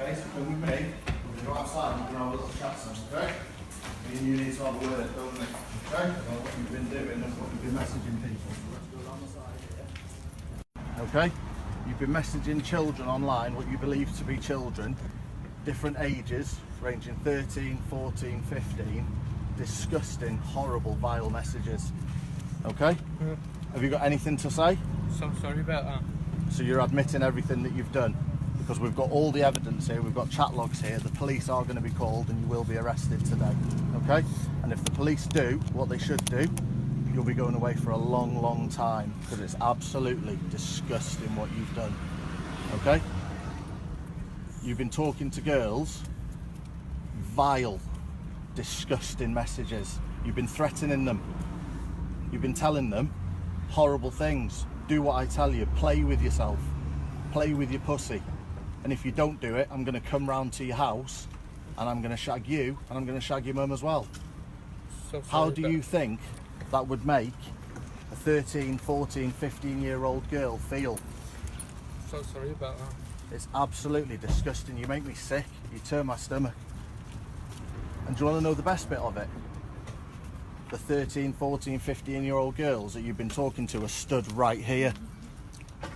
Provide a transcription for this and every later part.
Okay, so come with me. We're going to go outside and we're going to have a little chat some, okay? Me and you need to have a word, don't we? Okay? About what you've been doing and what you've been messaging people. So let's go down the side here. Okay? You've been messaging children online, what you believe to be children, different ages, ranging 13, 14, 15, disgusting, horrible, vile messages. Okay? Yeah. Have you got anything to say? So sorry about that. So you're admitting everything that you've done? Because we've got all the evidence here, we've got chat logs here, the police are going to be called and you will be arrested today. Okay? And if the police do what they should do, you'll be going away for a long, long time, because it's absolutely disgusting what you've done. Okay? You've been talking to girls, vile, disgusting messages. You've been threatening them. You've been telling them horrible things. Do what I tell you. Play with yourself. Play with your pussy. And if you don't do it, I'm going to come round to your house and I'm going to shag you and I'm going to shag your mum as well. So How do you think that would make a 13, 14, 15-year-old girl feel? So sorry about that. It's absolutely disgusting. You make me sick. You turn my stomach. And do you want to know the best bit of it? The 13, 14, 15-year-old girls that you've been talking to are stood right here.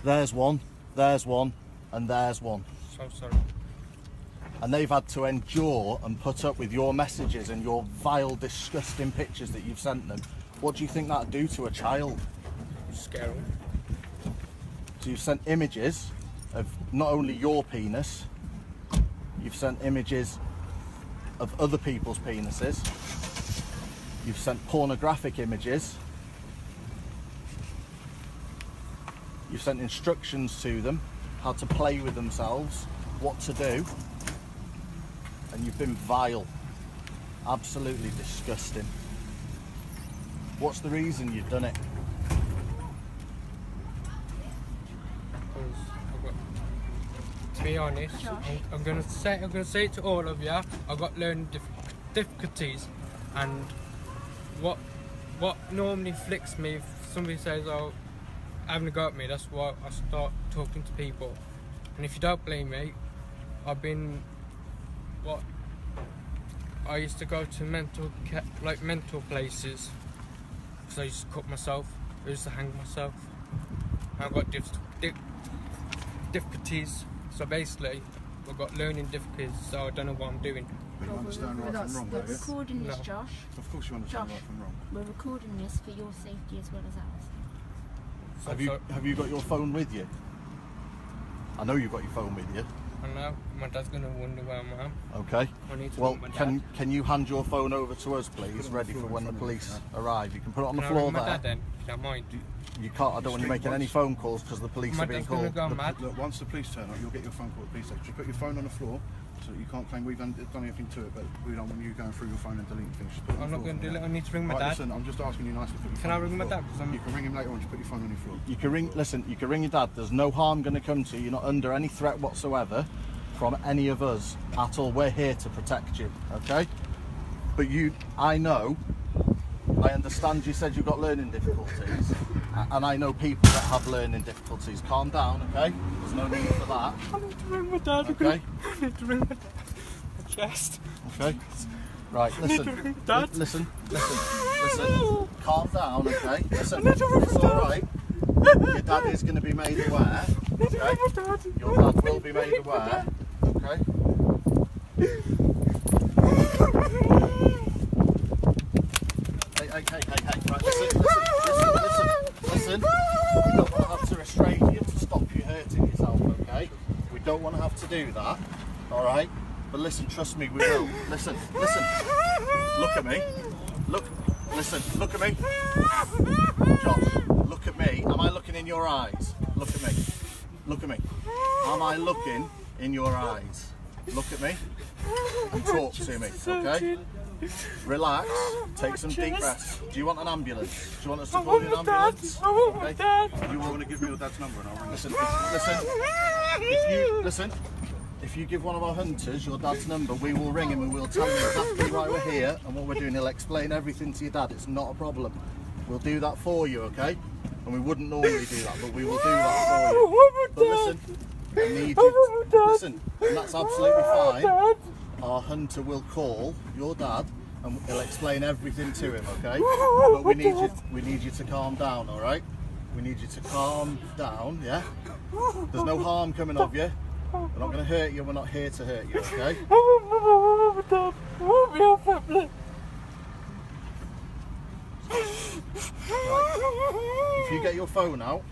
There's one, and there's one. So sorry. And they've had to endure and put up with your messages and your vile, disgusting pictures that you've sent them. What do you think that'd do to a child? Scary. So you've sent images of not only your penis, you've sent images of other people's penises, you've sent pornographic images, you've sent instructions to them, how to play with themselves, what to do, and you've been vile, absolutely disgusting. What's the reason you've done it? To be honest, I'm gonna say it to all of you. I've got learning difficulties, and what normally flicks me if somebody says, "Oh, having a go at me," that's why I start talking to people. And if you don't believe me, I used to go to mental places, because I used to cut myself, I used to hang myself. I've got difficulties, so basically I've got learning difficulties, so I don't know what I'm doing. But you understand right from wrong, We're recording this, Josh. Of course you understand Josh, right from wrong. We're recording this for your safety as well as ours. So, Have you got your phone with you? I know you've got your phone with you. I know, my dad's going to wonder where I'm at. Okay. I need to Well, ring my dad. can you hand your phone over to us, please, ready for when the police arrive? You can put it on the Can I floor ring my there. dad then, if you don't mind? You can't. I don't want you making any phone calls because the police My are being dad's going to called. go mad. Look, once the police turn up, you'll get your phone call at the police station. Just put your phone on the floor, so that you can't claim we've done anything to it, but we don't want you going through your phone and deleting things. Just put it on I'm the not floor going to for do now. it, I need to ring my Right, dad. listen, I'm just asking you nicely. Put your Can phone I on the ring my floor. dad? 'Cause I'm- You can ring him later on, just put your phone on your floor. You can ring. Listen, you can ring your dad. There's no harm going to come to you. You're not under any threat whatsoever from any of us at all. We're here to protect you. Okay? But I know. I understand you said you've got learning difficulties, and I know people that have learning difficulties. Calm down, okay? There's no need for that. I need to ring my dad. Okay? I need to ring my dad. My chest. Okay? Right, listen. Listen. Calm down, okay? Listen, it's alright. Your dad is going to be made aware. Okay? Your dad will be made aware. Okay? Hey. Right, listen. We don't want to have to restrain you to stop you hurting yourself, okay? We don't want to have to do that, alright? But listen, trust me, we will. Listen. Look at me. Look at me. Josh, look at me. Am I looking in your eyes? Look at me. Am I looking in your eyes? Look at me and talk to me, okay? Relax, take some deep breaths. Do you want an ambulance? Do you want us to call you an ambulance? Okay? You want to give me your dad's number and I'll ring him. Listen. If you give one of our hunters your dad's number, we will ring him and we'll tell him exactly why we're here and what we're doing. He'll explain everything to your dad. It's not a problem. We'll do that for you, okay? And we wouldn't normally do that, but we will do that for you. But I need you. Listen, and that's absolutely fine. Our hunter will call your dad and he'll explain everything to him, okay? But we need you to calm down, all right? We need you to calm down, yeah? There's no harm coming of you. We're not going to hurt you. We're not here to hurt you, okay? Right. If you get your phone out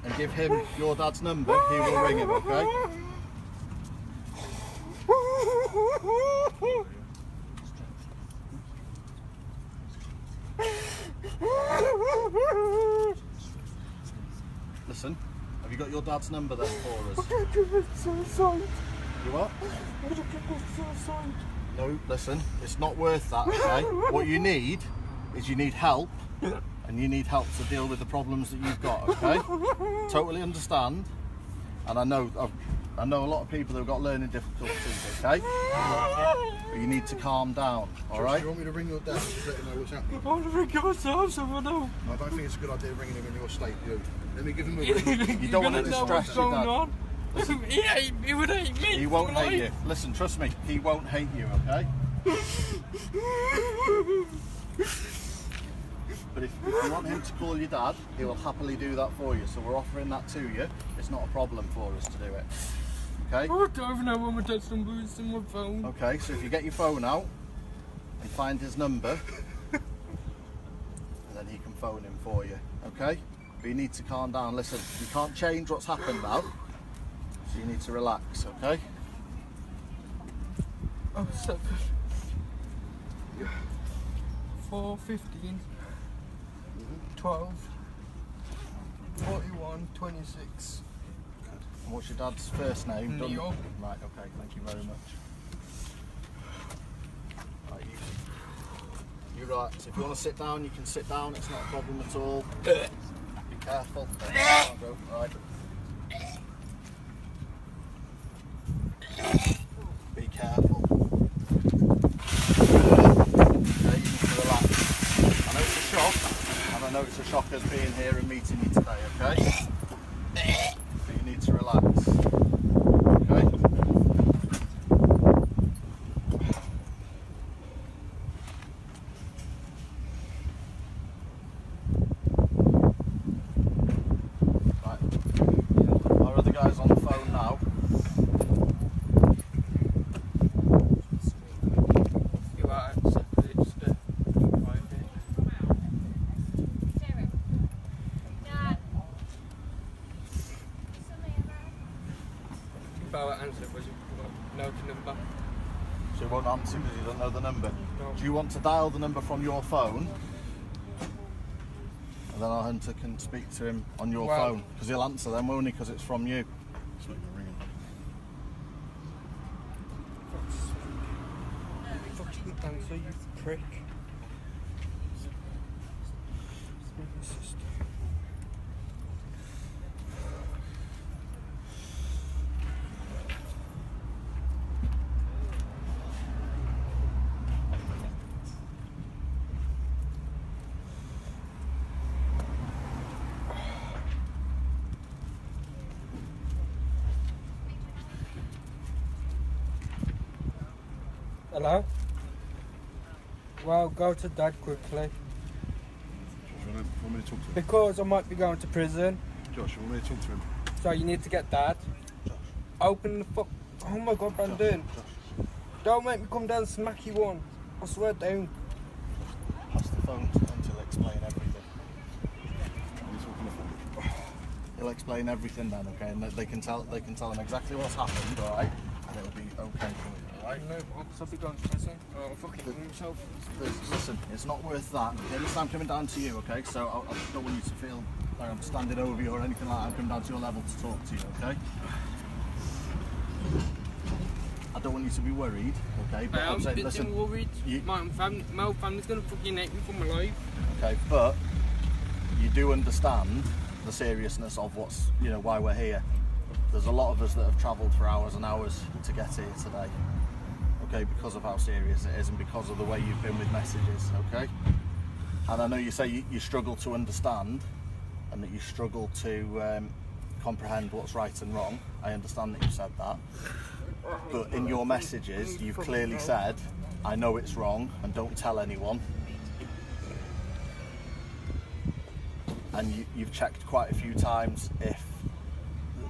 and give him your dad's number, he will ring him, okay? Listen, have you got your dad's number then for us? You what? No, listen, it's not worth that, okay? What you need is you need help, and you need help to deal with the problems that you've got, okay? Totally understand, and I know a lot of people who've got learning difficulties, okay? But you need to calm down, alright? Do you want me to ring your dad to let him know what's happening? I want to ring him myself, so I know. I don't think it's a good idea ringing him in your state, do you? Let me give him a ring. You don't want to distress your dad. On. He would hate me. He won't hate you. Listen, trust me, he won't hate you, okay? But if you want him to call your dad, he will happily do that for you. So we're offering that to you. It's not a problem for us to do it. Okay? I don't even know where my dad's number is in my phone. Okay, so if you get your phone out and find his number, and then he can phone him for you. Okay? But you need to calm down. Listen, you can't change what's happened now. So you need to relax, okay? Oh, 7. 4, 15, 12, 41, 26. And what's your dad's first name? Neil. Right, okay, thank you very much. Right, you right, so if you want to sit down, you can sit down, it's not a problem at all. Be careful. Right. Be careful. Okay, you need to relax. I know it's a shock, and I know it's a shock as being here and meeting you today, okay? But you need to relax. Okay? Right. Our other guy's on the phone now. You are separate, just private. Power answer was no number. So you won't answer because you don't know the number. No. Do you want to dial the number from your phone? And then our hunter can speak to him on your phone. Because he'll answer them, won't he? Because it's from you. It's not even ringing. Fucking answer, you prick. Hello? Well, go to Dad quickly. Josh, you want me to talk to him? Because I might be going to prison. Josh, you want me to talk to him? So you need to get Dad. Open the fuck. Oh my god, Brandon. Don't make me come down and smack you one. I swear down. Pass the phone to him to explain everything. He's talking the phone. He'll explain everything then, okay? And they can tell him exactly what's happened, alright? And it'll be okay for you, alright? No, I'll be going to prison. Oh, I'll fucking hang myself. Listen, it's not worth that. Okay, listen, I'm coming down to you, okay? So I don't want you to feel like I'm standing over you or anything like that. I'm coming down to your level to talk to you, okay? I don't want you to be worried, okay? But I'm saying, listen, worried. My family's gonna fucking hate me for my life. okay, but you do understand the seriousness of what's, you know, why we're here. There's a lot of us that have travelled for hours and hours to get here today, okay, because of how serious it is and because of the way you've been with messages, okay? And I know you say you struggle to understand and that you struggle to comprehend what's right and wrong. I understand that you said that. But in your messages, you've clearly said, I know it's wrong and don't tell anyone. And you've checked quite a few times if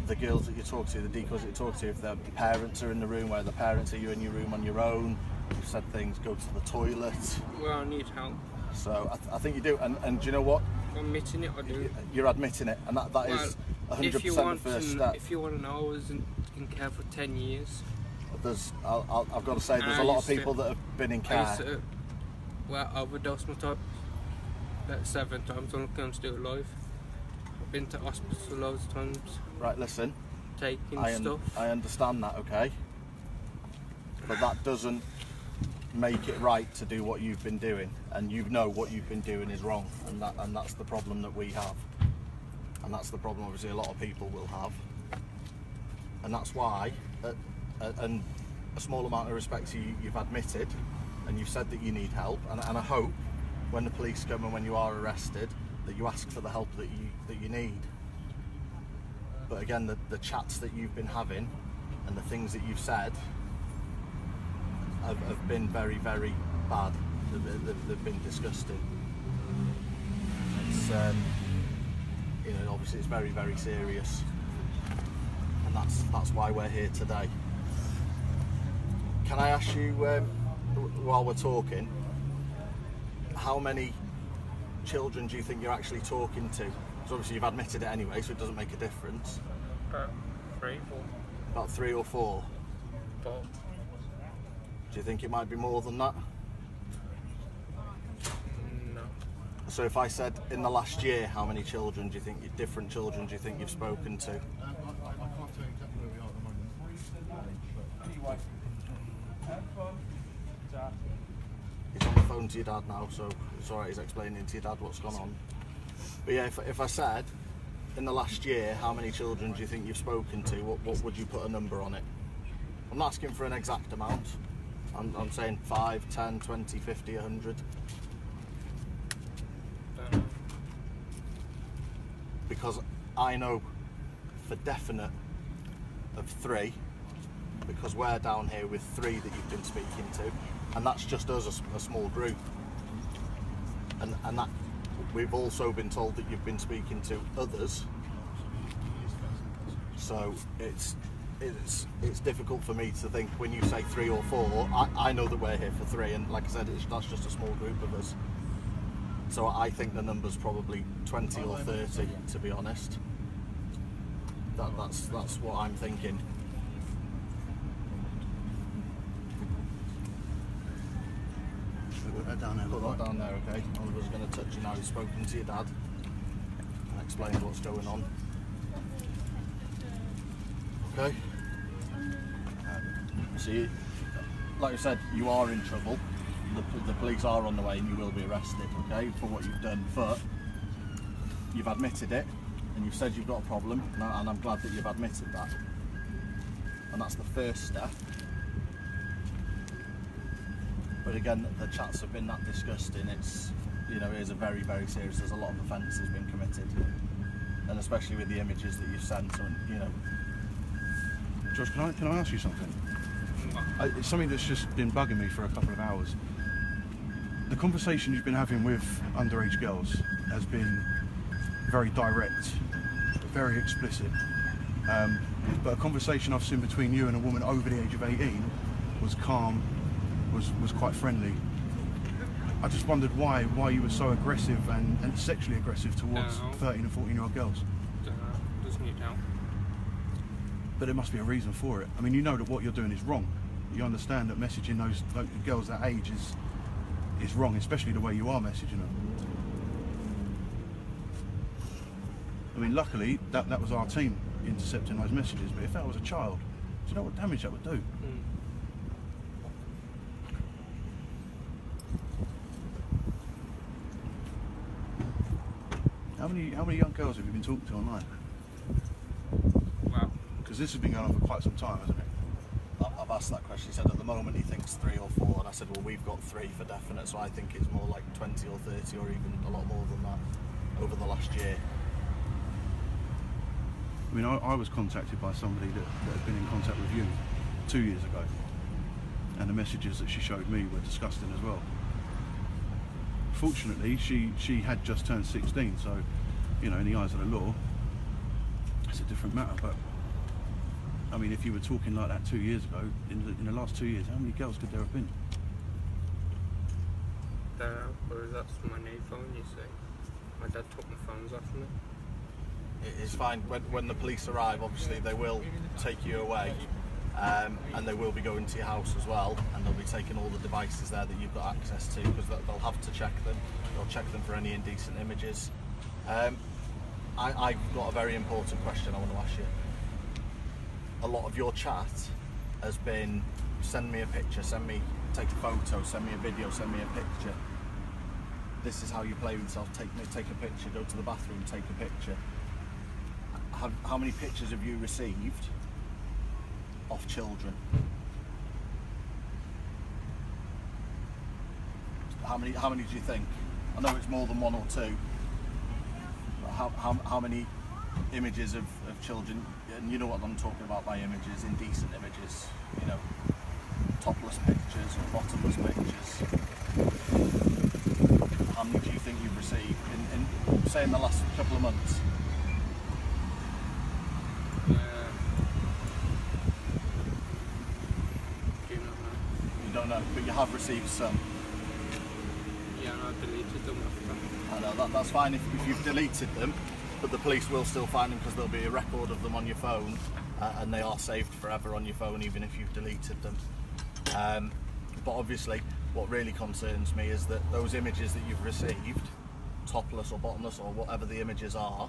the girls that you talk to, the decoys that you talk to, if their parents are in the room, where the parents are you in your room on your own. You've said things, go to the toilet. Well, I need help. So I think you do, and do you know what? I'm admitting it, I do. You're admitting it, and that is 100% the first step. If you want to know, I was in care for 10 years. I've got to say, there's a lot of people that have been in care. Well, I overdosed myself about 7 times. I'm still alive. I've been to hospital loads of times. Right, listen. Taking stuff. I understand that, okay? But that doesn't make it right to do what you've been doing, and you know what you've been doing is wrong, and that's the problem that we have, and that's the problem obviously a lot of people will have, and that's why and a small amount of respect to you, you've admitted and you've said that you need help, and I hope when the police come and when you are arrested that you ask for the help that you need. But again, the chats that you've been having and the things that you've said have been very, very bad. They've been disgusting. It's obviously it's very, very serious, and that's why we're here today. Can I ask you, while we're talking, how many children do you think you're actually talking to? Because obviously you've admitted it anyway, so it doesn't make a difference. About 3, 4. About 3 or 4. 4. Do you think it might be more than that? No. So if I said in the last year, how many children do you think, different children do you think you've spoken to? I can't tell you exactly where we are at the moment. He's on the phone to your dad now, so it's alright, he's explaining to your dad what's gone on. But yeah, if I said, in the last year, how many children do you think you've spoken to, what would you put a number on it? I'm not asking for an exact amount. I'm saying 5, 10, 20, 50, 100. Because I know for definite of 3, because we're down here with 3 that you've been speaking to, and that's just us, a small group. And that we've also been told that you've been speaking to others. So it's difficult for me to think when you say 3 or 4. I know that we're here for 3, and like I said, that's just a small group of us. So I think the number's probably 20 or 30, to be honest. That's what I'm thinking. Put that down there. Put that down there, okay? Oliver's going to touch you now. He's spoken to your dad and explained what's going on. Okay? So, like I said, you are in trouble. The police are on the way and you will be arrested, okay, for what you've done. But you've admitted it and you've said you've got a problem, and I'm glad that you've admitted that. And that's the first step. But again, the chats have been that disgusting. It's, it is a very, very serious. There's a lot of offences been committed, and especially with the images that you've sent. And Josh, can I ask you something? It's something that's just been bugging me for a couple of hours. The conversation you've been having with underage girls has been very direct, very explicit. But a conversation I've seen between you and a woman over the age of 18 was calm, was quite friendly. I just wondered why you were so aggressive and sexually aggressive towards 13 and 14-year-old girls. Doesn't need help. But there must be a reason for it. I mean, you know that what you're doing is wrong. You understand that messaging those girls that age is wrong, especially the way you are messaging them. I mean, luckily that was our team intercepting those messages, but if that was a child, do you know what damage that would do? How many young girls have you been talking to online? Wow. Because this has been going on for quite some time, hasn't it? I've asked that question. He said at the moment he thinks 3 or 4, and I said, well, we've got 3 for definite, so I think it's more like 20 or 30 or even a lot more than that over the last year. I mean, I was contacted by somebody that had been in contact with you 2 years ago, and the messages that she showed me were disgusting as well. Fortunately, she had just turned 16, so, you know, in the eyes of the law, it's a different matter. But I mean, if you were talking like that 2 years ago, in the last 2 years, how many girls could there have been? Don't know, or that's my new phone, you see. My dad took my phones off me. It's fine. When the police arrive, obviously they will take you away, and they will be going to your house as well, and they'll be taking all the devices there that you've got access to, because they'll have to check them. They'll check them for any indecent images. I've got a very important question I want to ask you. A lot of your chat has been send me a picture, take a photo, send me a video, send me a picture. This is how you play with yourself. Take a picture, go to the bathroom, take a picture. How many pictures have you received of children? How many do you think? I know it's more than one or two. But how many images of children, and you know what I'm talking about by images, indecent images, you know, topless pictures or bottomless pictures. How many do you think you've received in say in the last couple of months? Do you not know? You don't know, but you have received some. Yeah, and I deleted them after. I know, that's fine if you've deleted them, but the police will still find them because there'll be a record of them on your phone, and they are saved forever on your phone even if you've deleted them. But obviously what really concerns me is that those images that you've received, topless or bottomless or whatever the images are,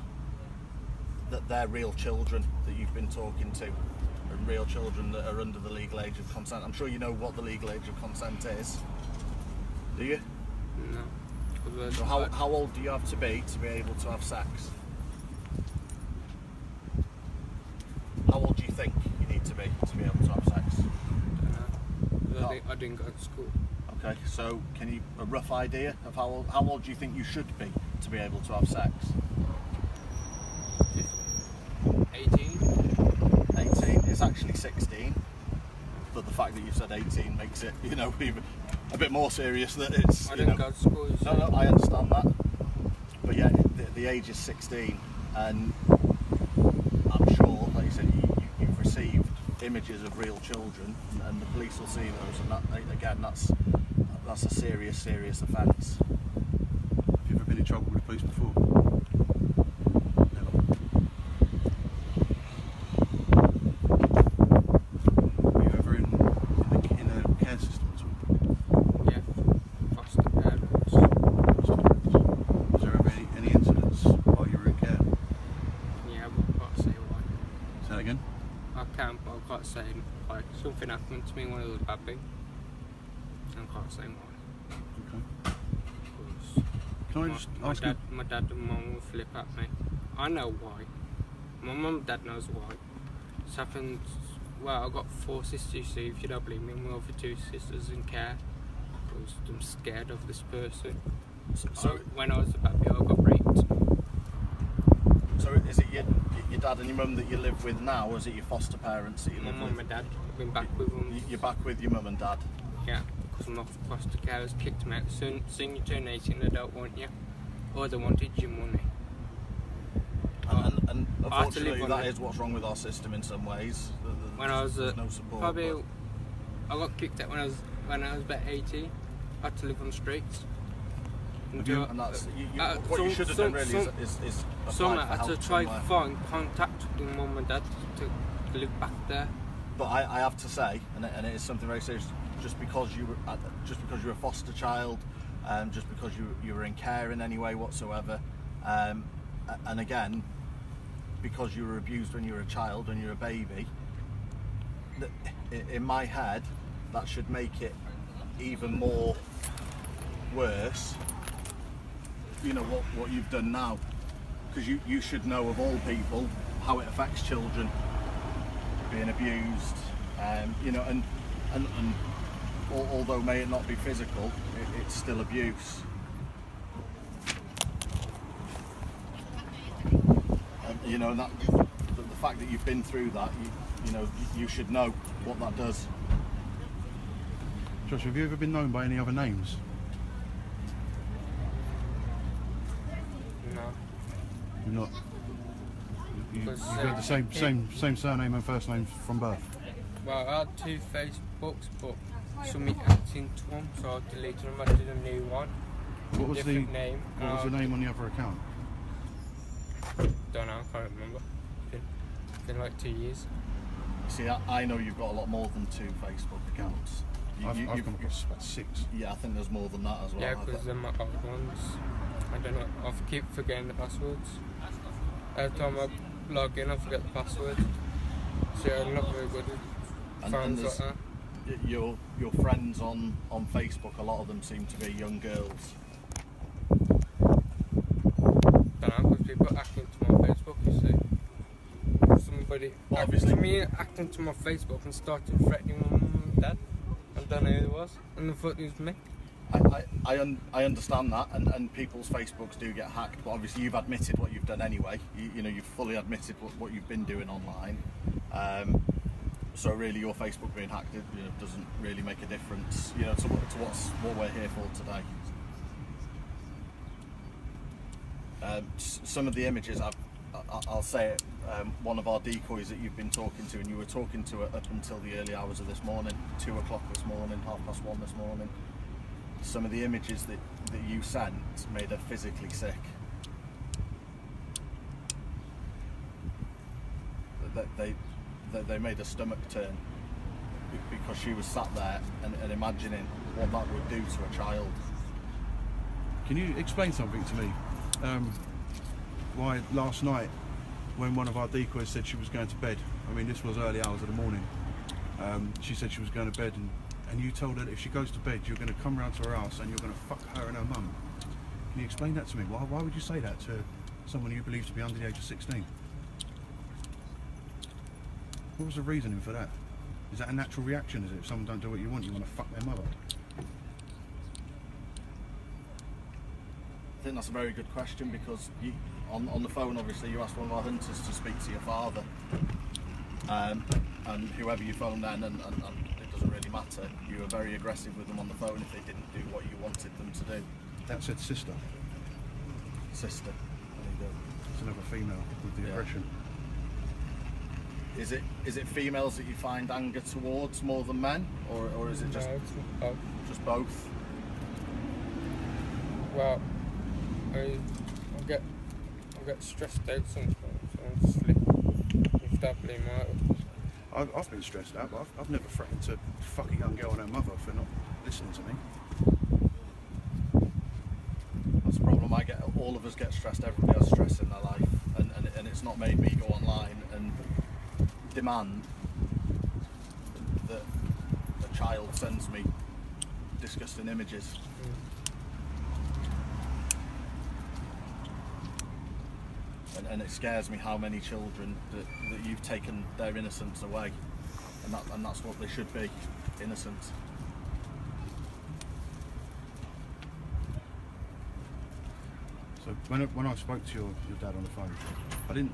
that they're real children that you've been talking to, and real children that are under the legal age of consent. I'm sure you know what the legal age of consent is. Do you? No. So how old do you have to be able to have sex? How old do you think you need to be able to have sex? No. I didn't go to school. Okay, so can you a rough idea of how old do you think you should be to be able to have sex? 18. 18. It's actually 16, but the fact that you said 18 makes it, you know, even a bit more serious. That it's. I didn't go to school. No, I understand that, but yeah, the age is 16, and I'm sure, like you said, you've received images of real children, and the police will see those, and that, again, that's a serious offence. Have you ever been in trouble with the police before? Never. Were you ever in a care system at all? Yeah. Foster parents. Was there ever any incidents while you were in care? Yeah, but I can't say why. Say that again? I can, but I can't say like something happened to me when I was a baby. I can't say why. Okay. Can I just ask you? My dad and mum will flip at me. I know why. My mum and dad knows why. It's happened. Well, I've got 4 sisters, so if you don't believe me, my other 2 sisters in care because I'm scared of this person. So when I was a baby, I got raped. So is it your dad and your mum that you live with now, or is it your foster parents that you My live mum with? and dad, I've been back with them. You're back with your mum and dad? Yeah, because my foster carers kicked me out. Soon you turn 18, they don't want you. All they wanted your money. And unfortunately, that is what's wrong with our system in some ways. When I was no support. probably, I got kicked out when I was about 18. I had to live on the streets. And that's what you should have done really is some apply for I had to help try somewhere. find contact with mum and dad to live back there. But I have to say, and it is something very serious. Just because you were a foster child, just because you were in care in any way whatsoever, and again, because you were abused when you were a child, when you were a baby, in my head, that should make it even more worse. You know what you've done now, because you should know of all people how it affects children being abused, you know, and although may it not be physical, it's still abuse. And, you know, and that the the fact that you've been through that, you know, you should know what that does. Josh, have you ever been known by any other names? No. You've not. You've Because, got the same surname and first name from birth. Well, I had 2 Facebooks, but something hacked into them, so I deleted them. I did a new one. What was different name. What was the name on the other account? Don't know, I can't remember. Been like 2 years. See, I know you've got a lot more than 2 Facebook accounts. I've come across about 6. Yeah, I think there's more than that as well. Yeah, because they're my old ones. I don't know, I keep forgetting the passwords. Every time I log in, I forget the password. So I'm not very good at phones like that. Your friends on Facebook, a lot of them seem to be young girls. Don't know, because people act into my Facebook, you see. Somebody Well, acted obviously- to me, acted into my Facebook and started threatening my mum and dad. I don't know who it was, and I thought it was me. I understand that, and people's Facebooks do get hacked, but obviously you've admitted what you've done anyway. You know, you've fully admitted what you've been doing online. So really, your Facebook being hacked, doesn't really make a difference, to what we're here for today. Some of the images, I'll say it, one of our decoys that you've been talking to, and you were talking to it up until the early hours of this morning, 2 o'clock this morning, 1:30 this morning. Some of the images that you sent made her physically sick. They made her stomach turn because she was sat there and imagining what that would do to a child. Can you explain something to me? Why last night, when one of our decoys said she was going to bed, I mean this was early hours of the morning, she said she was going to bed, and you told her that if she goes to bed you're going to come round to her house and you're going to fuck her and her mum. Can you explain that to me? Why would you say that to someone you believe to be under the age of 16? What was the reasoning for that? Is that a natural reaction? Is it if someone don't do what you want to fuck their mother? I think that's a very good question, because on the phone obviously you asked one of our hunters to speak to your father, and whoever you phoned then, and it doesn't really matter, you were very aggressive with them on the phone if they didn't do what you wanted them to do. That said sister. Sister. There you go. It's another female with the aggression. Is it females that you find anger towards more than men, or is it just No, it's both. just both? Well, I get stressed out sometimes, so I just lift up my mouth. I've been stressed out, but I've never threatened to fuck a young girl and her mother for not listening to me. That's the problem. All of us get stressed. Everybody has stress in their life, and it's not made me go online and demand that a child sends me disgusting images. And it scares me how many children that you've taken their innocence away, and that's what they should be, innocence. So when I spoke to your dad on the phone, I didn't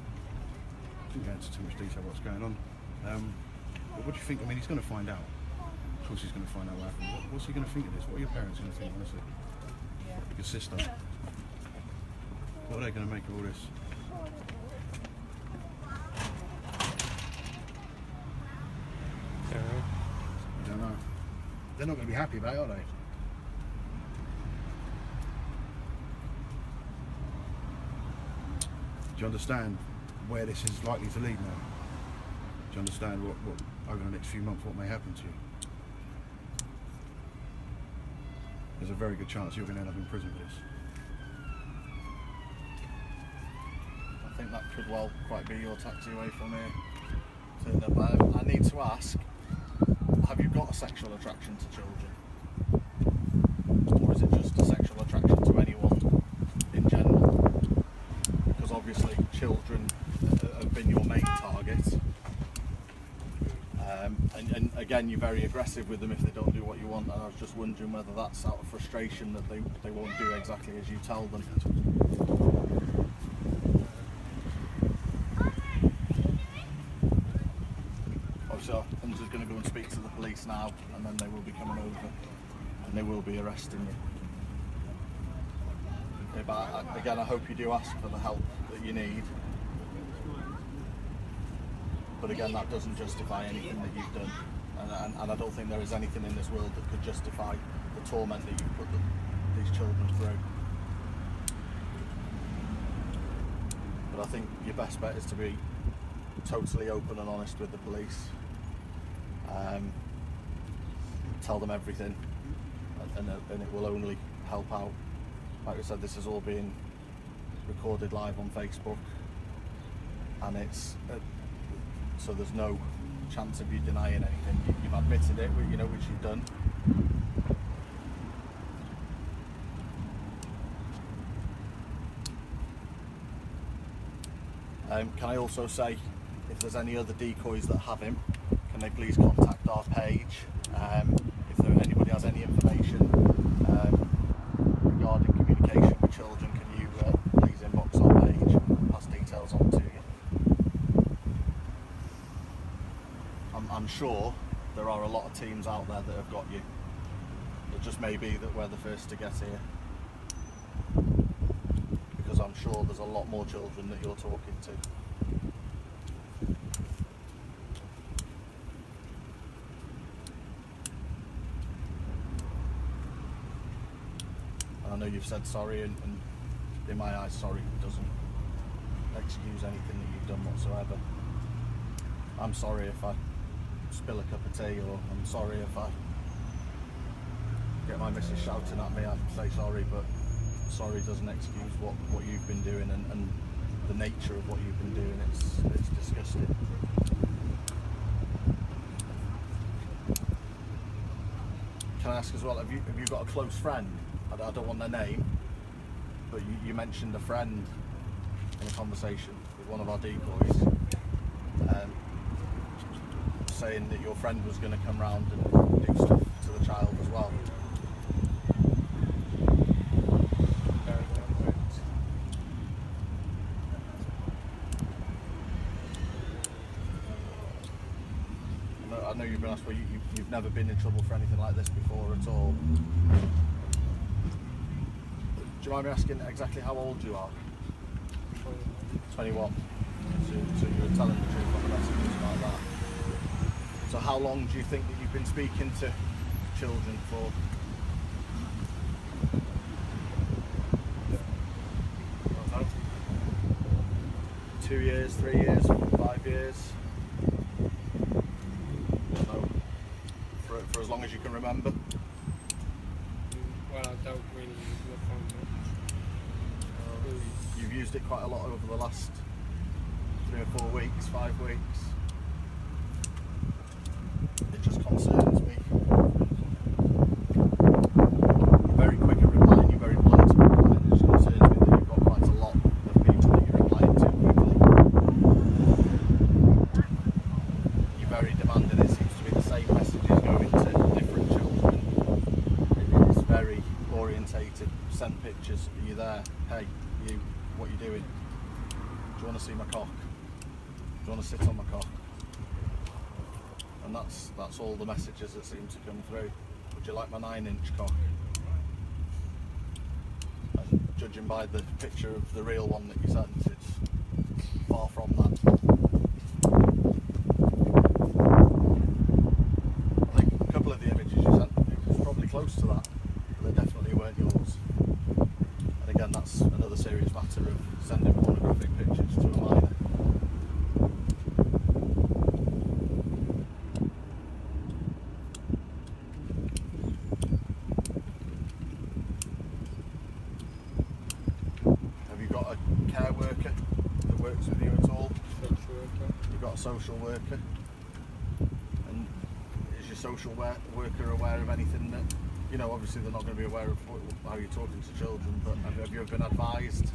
go into too much detail what's going on. But what do you think? I mean, he's going to find out. Of course, he's going to find out what happened. What's he going to think of this? What are your parents going to think, honestly? Your sister. What are they going to make of all this? You don't know. They're not going to be happy about it, are they? Do you understand where this is likely to lead now? Do you understand what over the next few months what may happen to you? There's a very good chance you're going to end up in prison for this. I think that could well quite be your taxi away from here. But I need to ask, have you got a sexual attraction to children? Or is it just a sexual attraction to anyone in general? Because obviously children have been your main target. And again, you're very aggressive with them if they don't do what you want, and I was just wondering whether that's out of frustration that they won't do exactly as you tell them. officer's going to go and speak to the police now, and then they will be coming over and they will be arresting you. Okay, but again, I hope you do ask for the help that you need. But again, that doesn't justify anything that you've done. And I don't think there is anything in this world that could justify the torment that you've put these children through. But I think your best bet is to be totally open and honest with the police. Tell them everything, and it will only help out. Like I said, this is all being recorded live on Facebook, and it's so there's no chance of you denying anything. You've admitted it, you know, which you've done. Can I also say, if there's any other decoys that have him, can they please contact our page? If anybody has any information regarding communication with children, can you please inbox our page and pass details on to you? I'm sure there are a lot of teams out there that have got you. It just may be that we're the first to get here, because I'm sure there's a lot more children that you're talking to. I know you've said sorry, and in my eyes, sorry doesn't excuse anything that you've done whatsoever. I'm sorry if I spill a cup of tea, or I'm sorry if I get my missus shouting at me. I say sorry, but sorry doesn't excuse what you've been doing and the nature of what you've been doing. It's disgusting. Can I ask as well, have you got a close friend? I don't want their name, but you mentioned a friend in a conversation with one of our decoys, saying that your friend was going to come round and do stuff to the child as well. I know you've been asked, but you've never been in trouble for anything like this before at all. Do you mind me asking exactly how old you are? 21. So you were telling the truth on the messages like that. So how long do you think that you've been speaking to children for? I don't know. 2 years, 3 years, 5 years? I don't know. For as long as you can remember? Well, I don't really use my phone. You've used it quite a lot over the last 3 or 4 weeks, 5 weeks. It just concerns me. You're very quick at replying, you're very blunt at replying. It just concerns me that you've got quite a lot of people that you're replying to quickly. You're very demanding. It seems to be the same messages going to different children. It's very orientated. Send pictures. Are you there? Hey, you. What are you doing? Do you want to see my cock? Do you want to sit on my cock? And that's all the messages that seem to come through. Would you like my 9-inch cock? And judging by the picture of the real one that you sent, it's far from that. I think a couple of the images you sent, it was probably close to that, but they definitely weren't yours. And again, that's another serious matter of sending pornographic pictures to a minor. Have you got a care worker that works with you at all? Social worker. You've got a social worker? And is your social worker aware of anything that, you know, obviously they're not going to be aware of how you're talking to children, but have you ever been advised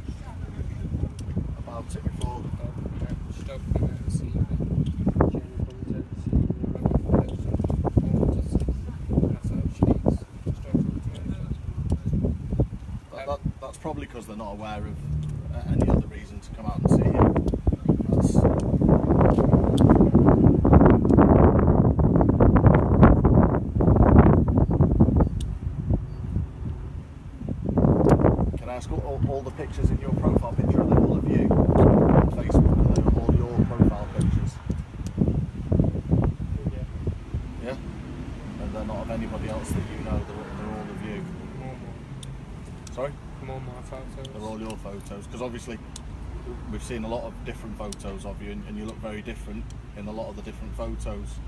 about it before? That's probably because they're not aware of any other reason to come out and see you. all the pictures in your profile picture, are they all of you on Facebook? Are they all your profile pictures? Yeah? And they're not of anybody else that you know, they're all of you? Sorry? More my photos. They're all your photos, because obviously we've seen a lot of different photos of you, and you look very different in a lot of the different photos.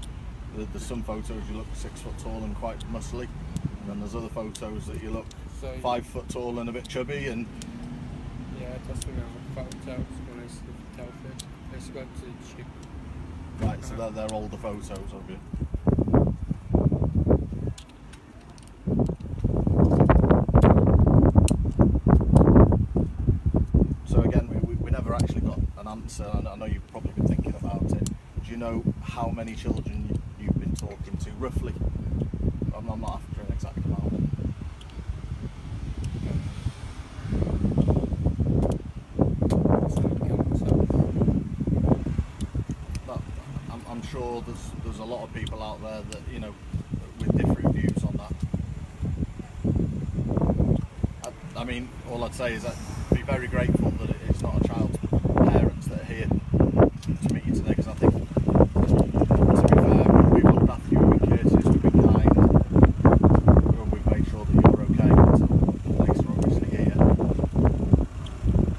There's some photos you look 6 foot tall and quite muscly, and then there's other photos that you look 5 foot tall and a bit chubby. And yeah, that's when I photos when I used to tell it. I used to go to the gym. right, so they're all the photos of you. So again, we never actually got an answer, and I know you've probably been thinking about it. Do you know how many children you've been talking to, roughly? I'm not after an exact amount. But I'm sure there's a lot of people out there that, you know, with different views on that. I mean, all I'd say is that be very grateful that it's not a child's parents that are here to meet you today, because I think, to be fair, we've looked after you, we've been courteous, we've been kind, and we've made sure that you're okay until the police are obviously here.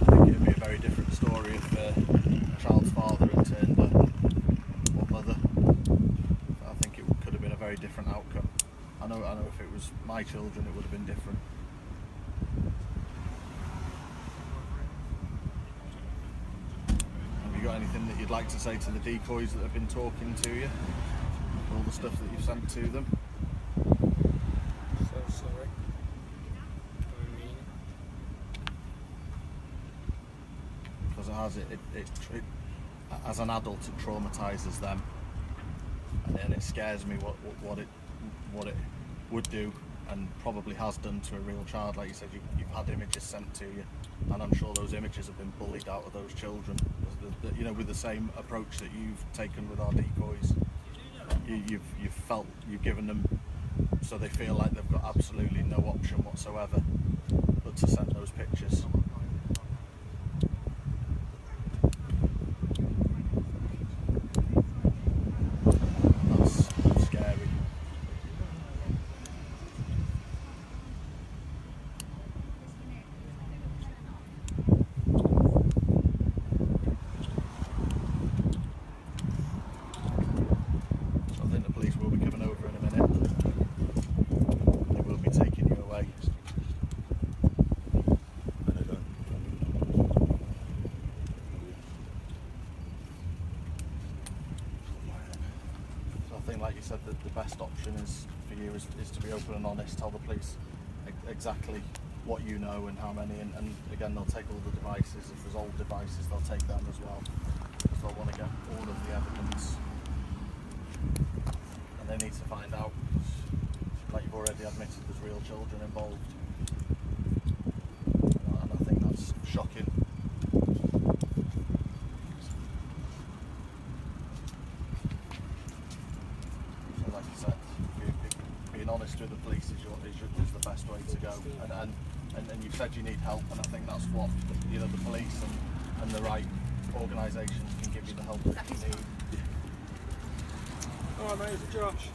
I think it would be a very different story if a child's father had turned up, or mother. I think it could have been a very different outcome. I know if it was my children, it would have been different. Have you got anything that you'd like to say to the decoys that have been talking to you? All the stuff that you've sent to them? So sorry. I mean, Because as an adult, it traumatises them, and it scares me what it would do, and probably has done to a real child. Like you said, you've had images sent to you, and I'm sure those images have been bullied out of those children. You know, with the same approach that you've taken with our decoys, you've felt you've given them so they feel like they've got absolutely no option whatsoever but to send those pictures. That's scary. So I think the police will be coming over in a minute. They will be taking you away. So I think, like you said, the best option is for you is to be open and honest, tell the police exactly what you know and how many, and again, they'll take all the devices. If there's old devices, they'll take them as well, because they'll want to get all of the evidence. And they need to find out, like you've already admitted, there's real children involved. And I think that's shocking. So like you said, being honest with the police is the best way to go. And you've said you need help, and I think that's what the police and the right organisations can give you the help that you need. oh mate, it's Josh.